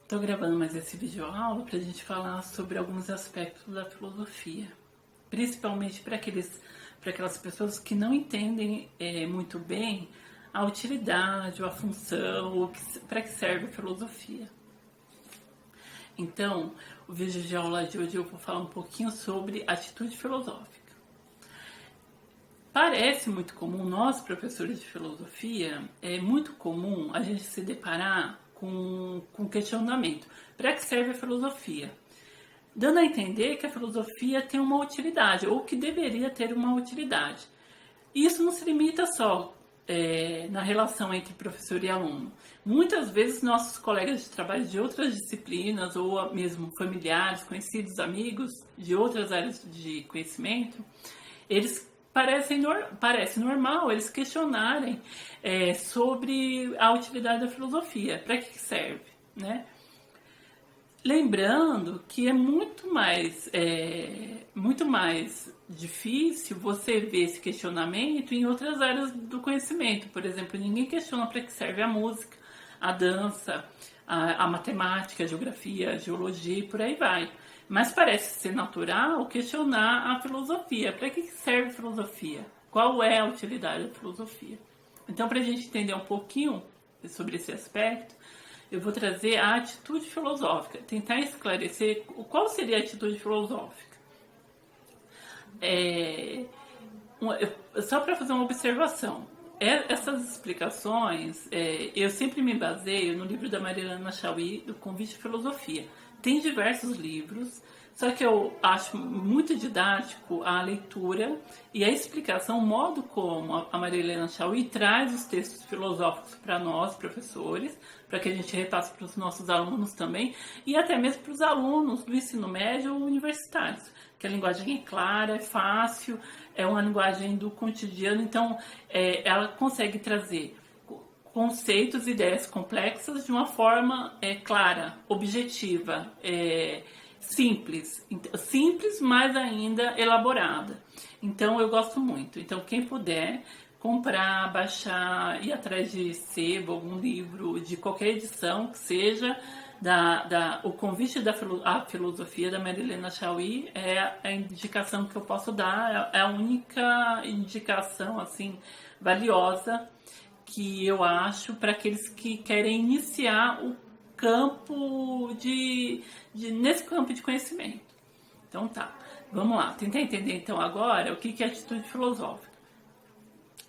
Estou gravando mais esse vídeo aula para a gente falar sobre alguns aspectos da filosofia, principalmente para aquelas pessoas que não entendem muito bem a utilidade, ou a função, para que serve a filosofia. Então, o vídeo de aula de hoje eu vou falar um pouquinho sobre atitude filosófica. Parece muito comum, nós professores de filosofia, é muito comum a gente se deparar com questionamento. Para que serve a filosofia? Dando a entender que a filosofia tem uma utilidade, ou que deveria ter uma utilidade. E isso não se limita só na relação entre professor e aluno. Muitas vezes nossos colegas de trabalho de outras disciplinas, ou mesmo familiares, conhecidos, amigos de outras áreas de conhecimento, eles parece normal eles questionarem sobre a utilidade da filosofia, para que serve, né? Lembrando que é muito mais difícil você ver esse questionamento em outras áreas do conhecimento. Por exemplo, ninguém questiona para que serve a música, a dança, a matemática, a geografia, a geologia e por aí vai. Mas parece ser natural questionar a filosofia. Para que serve a filosofia? Qual é a utilidade da filosofia? Então, para a gente entender um pouquinho sobre esse aspecto, eu vou trazer a atitude filosófica, tentar esclarecer qual seria a atitude filosófica. Só para fazer uma observação, essas explicações, eu sempre me baseio no livro da Marilena Chaui, do Convite à Filosofia. Tem diversos livros, só que eu acho muito didático a leitura e a explicação, o modo como a Marilena Chaui traz os textos filosóficos para nós, professores, para que a gente repasse para os nossos alunos também, e até mesmo para os alunos do ensino médio ou universitários, que a linguagem é clara, é fácil, é uma linguagem do cotidiano, então ela consegue trazer conceitos e ideias complexas de uma forma clara, objetiva, simples, mas ainda elaborada. Então eu gosto muito. Então quem puder comprar, baixar, ir atrás de sebo, algum livro de qualquer edição que seja, o Convite à Filosofia da Marilena Chaui é a indicação que eu posso dar, é a única indicação assim valiosa que eu acho para aqueles que querem iniciar o campo nesse campo de conhecimento. Então tá, vamos lá, tentar entender então agora o que é atitude filosófica.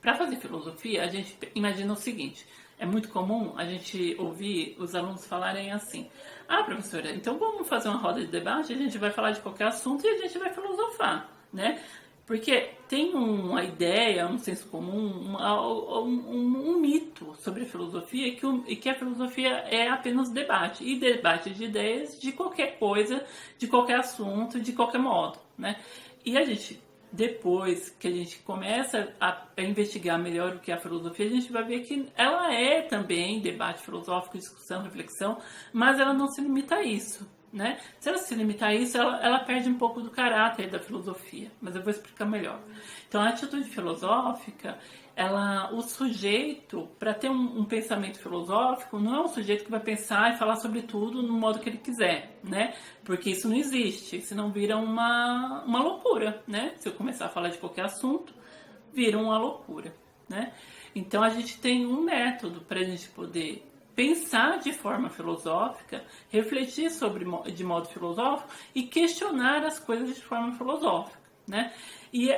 Para fazer filosofia, a gente imagina o seguinte: é muito comum a gente ouvir os alunos falarem assim: ah, professora, então vamos fazer uma roda de debate, a gente vai falar de qualquer assunto e a gente vai filosofar, né? Porque tem uma ideia, um senso comum, um mito sobre a filosofia, que a filosofia é apenas debate, e debate de ideias de qualquer coisa, de qualquer assunto, de qualquer modo, né? E a gente, depois que a gente começa a investigar melhor o que é a filosofia, a gente vai ver que ela é também debate filosófico, discussão, reflexão, mas ela não se limita a isso, né? Se ela se limitar a isso, ela perde um pouco do caráter da filosofia, mas eu vou explicar melhor. Então, a atitude filosófica, o sujeito, para ter um pensamento filosófico, não é um sujeito que vai pensar e falar sobre tudo no modo que ele quiser, né? Porque isso não existe, senão vira uma loucura, né? Se eu começar a falar de qualquer assunto, vira uma loucura, né? Então, a gente tem um método para a gente poder pensar de forma filosófica, refletir de modo filosófico e questionar as coisas de forma filosófica, né? E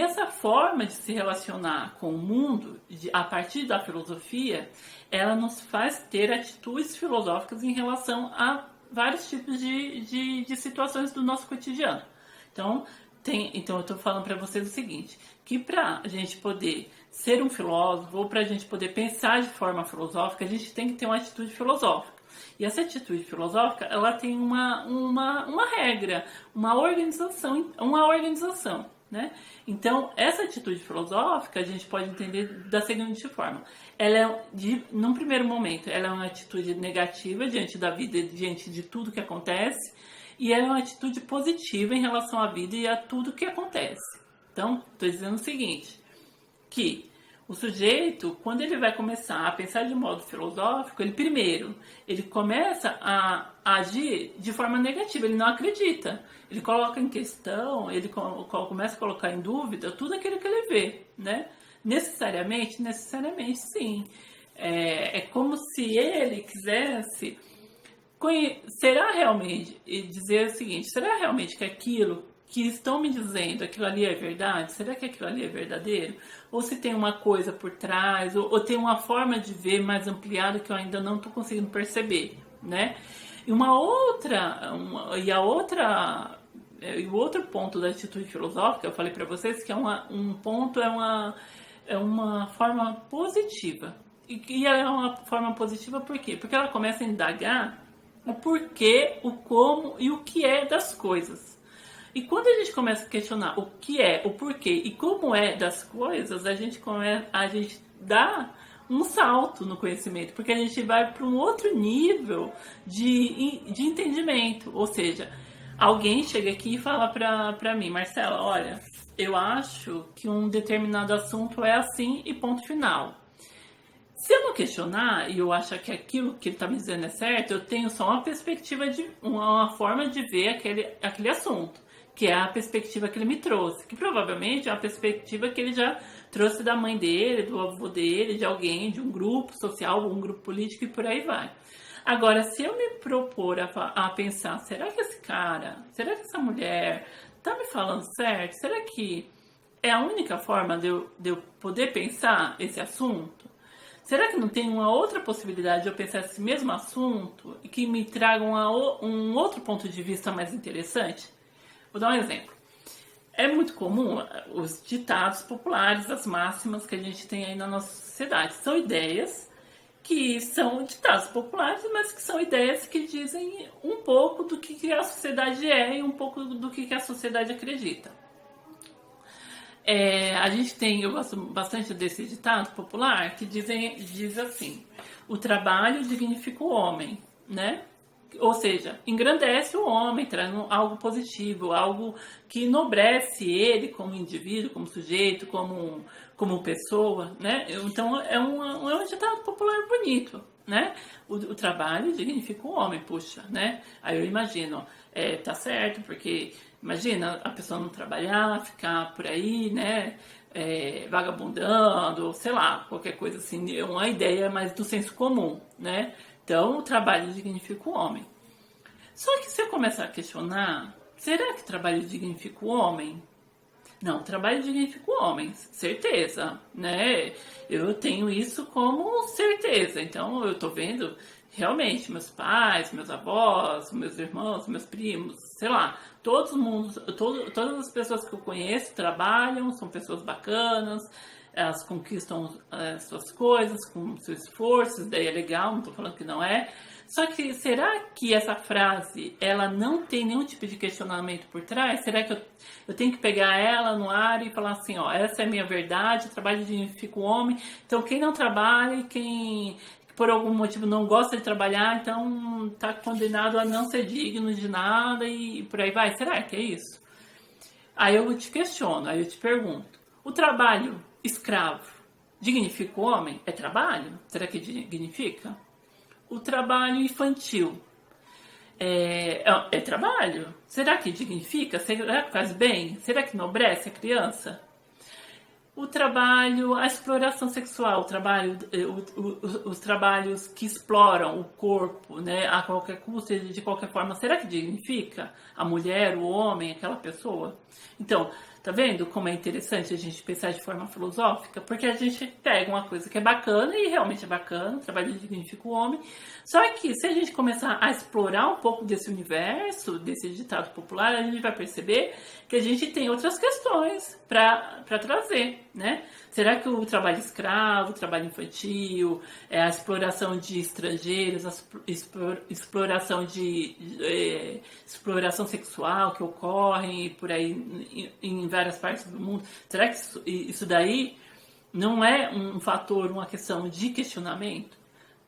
essa forma de se relacionar com o mundo, a partir da filosofia, ela nos faz ter atitudes filosóficas em relação a vários tipos de situações do nosso cotidiano. Então eu estou falando para vocês o seguinte, que para a gente poder ser um filósofo, ou para a gente poder pensar de forma filosófica, a gente tem que ter uma atitude filosófica. E essa atitude filosófica, ela tem uma regra, uma organização, né? Então, essa atitude filosófica, a gente pode entender da seguinte forma. Ela num primeiro momento, ela é uma atitude negativa diante da vida, diante de tudo que acontece, e ela é uma atitude positiva em relação à vida e a tudo que acontece. Então, estou dizendo o seguinte, que O sujeito, quando ele vai começar a pensar de modo filosófico, ele começa a agir de forma negativa, ele não acredita. Ele coloca em questão, começa a colocar em dúvida tudo aquilo que ele vê, né? Necessariamente, sim. É como se ele quisesse será realmente, e dizer o seguinte, será realmente que aquilo que estão me dizendo, aquilo ali é verdade? Será que aquilo ali é verdadeiro? Ou se tem uma coisa por trás, ou tem uma forma de ver mais ampliada que eu ainda não estou conseguindo perceber, né? E o outro ponto da atitude filosófica, eu falei para vocês que é uma forma positiva. E ela é uma forma positiva por quê? Porque ela começa a indagar o porquê, o como e o que é das coisas. E quando a gente começa a questionar o que é, o porquê e como é das coisas, a gente dá um salto no conhecimento, porque a gente vai para um outro nível de entendimento. Ou seja, alguém chega aqui e fala para mim, Marcela, olha, eu acho que um determinado assunto é assim e ponto final. Se eu não questionar e eu achar que aquilo que ele está me dizendo é certo, eu tenho só uma forma de ver aquele assunto, que é a perspectiva que ele me trouxe, que provavelmente é uma perspectiva que ele já trouxe da mãe dele, do avô dele, de alguém, de um grupo social, um grupo político e por aí vai. Agora, se eu me propor a pensar, será que será que essa mulher está me falando certo? Será que é a única forma de eu poder pensar esse assunto? Será que não tem uma outra possibilidade de eu pensar esse mesmo assunto e que me traga um outro ponto de vista mais interessante? Vou dar um exemplo. É muito comum os ditados populares, as máximas que a gente tem aí na nossa sociedade. São ideias que são ditados populares, mas que são ideias que dizem um pouco do que a sociedade é e um pouco do que a sociedade acredita. Eu gosto bastante desse ditado popular que diz assim: o trabalho dignifica o homem, né? Ou seja, engrandece o homem, traz algo positivo, algo que enobrece ele como indivíduo, como sujeito, como pessoa, né? Então é um ditado popular bonito, né? O trabalho dignifica o homem, puxa, né? Aí eu imagino, tá certo, porque imagina a pessoa não trabalhar, ficar por aí, né? Vagabundando, sei lá, qualquer coisa assim, é uma ideia mais do senso comum, né? Então, o trabalho dignifica o homem. Só que se eu começar a questionar, será que o trabalho dignifica o homem? Não, o trabalho dignifica o homem, certeza, né? Eu tenho isso como certeza. Então, eu tô vendo realmente meus pais, meus avós, meus irmãos, meus primos, sei lá, todas as pessoas que eu conheço trabalham, são pessoas bacanas, elas conquistam suas coisas com seu esforço, isso daí é legal, não estou falando que não é. Só que será que essa frase, ela não tem nenhum tipo de questionamento por trás? Será que eu tenho que pegar ela no ar e falar assim, ó, essa é a minha verdade, o trabalho dignifica o homem, então quem não trabalha e quem por algum motivo não gosta de trabalhar, então está condenado a não ser digno de nada e por aí vai. Será que é isso? Aí eu te questiono, aí eu te pergunto, o trabalho escravo dignifica o homem? É trabalho? Será que dignifica? O trabalho infantil é trabalho? Será que dignifica? Será que faz bem? Será que enobrece a criança? O trabalho, a exploração sexual, os trabalhos que exploram o corpo, né, a qualquer custo, de qualquer forma, será que dignifica a mulher, o homem, aquela pessoa? Então, tá vendo como é interessante a gente pensar de forma filosófica? Porque a gente pega uma coisa que é bacana, e realmente é bacana, o trabalho dignifica o homem, só que se a gente começar a explorar um pouco desse universo, desse ditado popular, a gente vai perceber que a gente tem outras questões para trazer, né? Será que o trabalho escravo, o trabalho infantil, a exploração de estrangeiros, a exploração sexual que ocorre por aí em várias partes do mundo, será que isso daí não é um fator, uma questão de questionamento?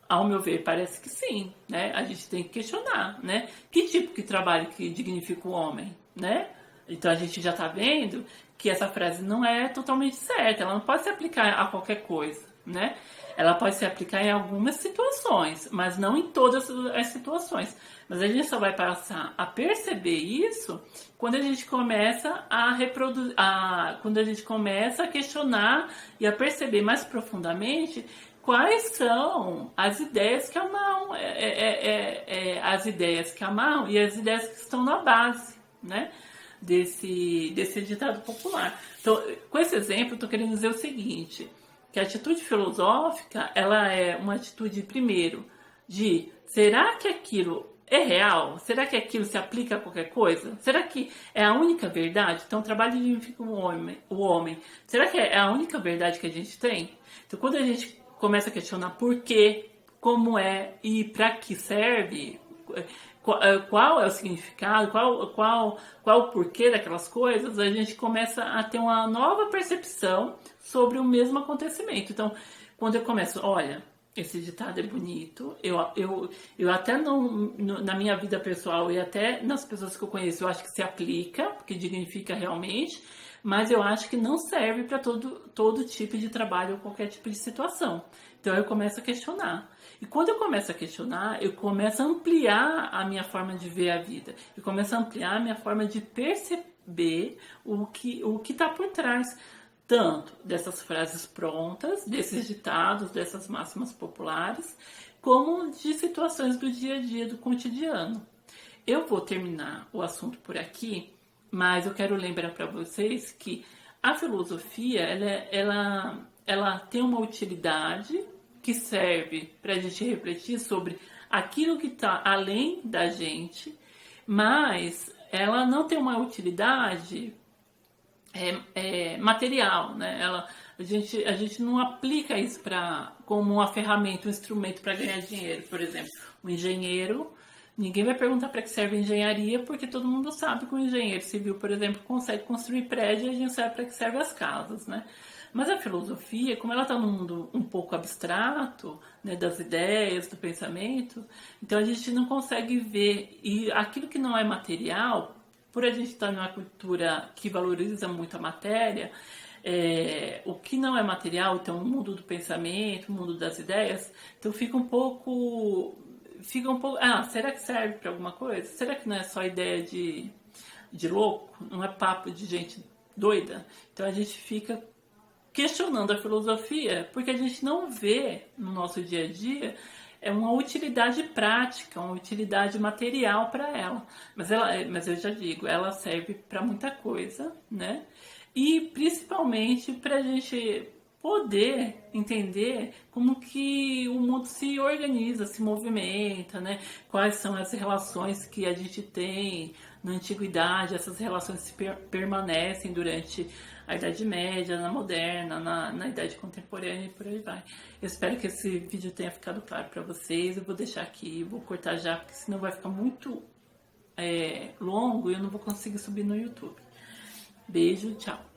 Ao meu ver, parece que sim, né? A gente tem que questionar, né? Que tipo de trabalho que dignifica o homem, né? A Então a gente já está vendo que essa frase não é totalmente certa, ela não pode se aplicar a qualquer coisa, né? Ela pode se aplicar em algumas situações, mas não em todas as situações. Mas a gente só vai passar a perceber isso quando a gente começa a reproduzir, quando a gente começa a questionar e a perceber mais profundamente quais são as ideias que amarram, as ideias que amarram e as ideias que estão na base, né? Desse ditado popular. Então, com esse exemplo, eu estou querendo dizer o seguinte, que a atitude filosófica, ela é uma atitude, primeiro, de será que aquilo é real? Será que aquilo se aplica a qualquer coisa? Será que é a única verdade? Então, o trabalho dignifica o homem. Será que é a única verdade que a gente tem? Então, quando a gente começa a questionar por quê, como é e para que serve, qual é o significado, qual o porquê daquelas coisas, a gente começa a ter uma nova percepção sobre o mesmo acontecimento. Então, quando eu começo, olha, esse ditado é bonito, eu até na minha vida pessoal e até nas pessoas que eu conheço, eu acho que se aplica, porque dignifica realmente, mas eu acho que não serve para todo tipo de trabalho ou qualquer tipo de situação. Então eu começo a questionar. E quando eu começo a questionar, eu começo a ampliar a minha forma de ver a vida. Eu começo a ampliar a minha forma de perceber o que está por trás, tanto dessas frases prontas, desses ditados, dessas máximas populares, como de situações do dia a dia, do cotidiano. Eu vou terminar o assunto por aqui, mas eu quero lembrar para vocês que a filosofia ela tem uma utilidade que serve para a gente refletir sobre aquilo que está além da gente, mas ela não tem uma utilidade material, né? A gente não aplica isso como uma ferramenta, um instrumento para ganhar dinheiro. Por exemplo, o engenheiro, ninguém vai perguntar para que serve a engenharia, porque todo mundo sabe que o engenheiro civil, por exemplo, consegue construir prédio e a gente sabe para que serve as casas, né? Mas a filosofia, como ela está num mundo um pouco abstrato, né, das ideias, do pensamento, então a gente não consegue ver, e aquilo que não é material, por a gente estar numa cultura que valoriza muito a matéria, o que não é material, então o mundo do pensamento, o mundo das ideias, então fica um pouco, será que serve para alguma coisa? Será que não é só ideia de louco? Não é papo de gente doida? Então a gente fica questionando a filosofia, porque a gente não vê no nosso dia a dia uma utilidade prática, uma utilidade material para ela. Mas eu já digo, ela serve para muita coisa, né? E principalmente para a gente poder entender como que o mundo se organiza, se movimenta, né? Quais são as relações que a gente tem na antiguidade, essas relações permanecem durante a Idade Média, na moderna, na Idade Contemporânea e por aí vai. Eu espero que esse vídeo tenha ficado claro para vocês. Eu vou deixar aqui, vou cortar já, porque senão vai ficar muito longo e eu não vou conseguir subir no YouTube. Beijo, tchau!